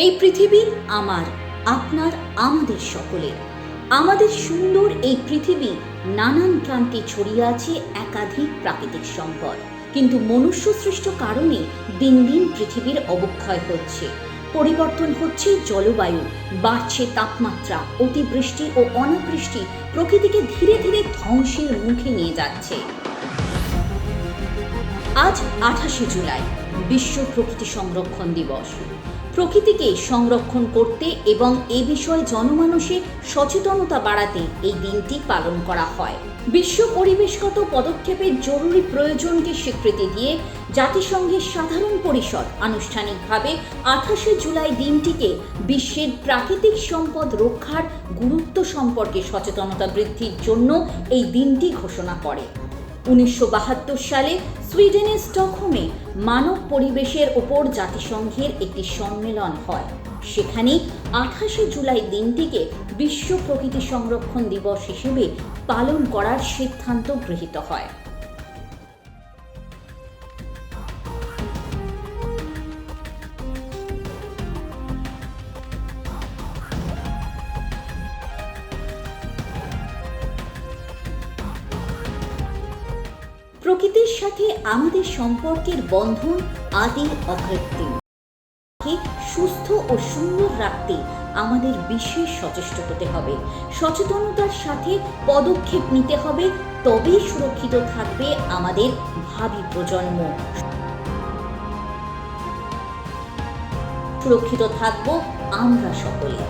এই পৃথিবী আমার, আপনার, আমাদের সকলের। আমাদের সুন্দর এই পৃথিবী নানান প্রান্তে ছড়িয়ে আছে একাধিক প্রাকৃতিক সম্পদ, কিন্তু মনুষ্য সৃষ্ট কারণে দিন দিন পৃথিবীর অবক্ষয় হচ্ছে। পরিবর্তন হচ্ছে জলবায়ু, বাড়ছে তাপমাত্রা, অতিবৃষ্টি ও অনাবৃষ্টি প্রকৃতিকে ধীরে ধীরে ধ্বংসের মুখে নিয়ে যাচ্ছে। আজ 28শে জুলাই বিশ্ব প্রকৃতি সংরক্ষণ দিবস। প্রকৃতিকে সংরক্ষণ করতে এবং এ বিষয়ে জনমানসে সচেতনতা বাড়াতে এই দিনটি পালন করা হয়। বিশ্ব পরিবেশগত পদক্ষেপের জরুরি প্রয়োজনকে স্বীকৃতি দিয়ে জাতিসংঘের সাধারণ পরিষদ আনুষ্ঠানিকভাবে 28শে জুলাই দিনটিকে বিশ্বের প্রাকৃতিক সম্পদ রক্ষার গুরুত্ব সম্পর্কে সচেতনতা বৃদ্ধির জন্য এই দিনটি ঘোষণা করে। 1972 সালে সুইডেনের স্টকহোমে মানব পরিবেশের ওপর জাতিসংঘের একটি সম্মেলন হয়। সেখানে 28শে জুলাই দিনটিকে বিশ্ব প্রকৃতি সংরক্ষণ দিবস হিসেবে পালন করার সিদ্ধান্ত গৃহীত হয়। প্রকৃতির সাথে আমাদের সম্পর্কের বন্ধন আদি অকৃত্রিম। সুস্থ ও সুন্দর রাখতে আমাদের বিশেষ সচেষ্ট হতে হবে। সচেতনতার সাথে পদক্ষেপ নিতে হবে, তবেই সুরক্ষিত থাকবে আমাদের ভাবি প্রজন্ম। সুরক্ষিত থাকব আমরা সকলে।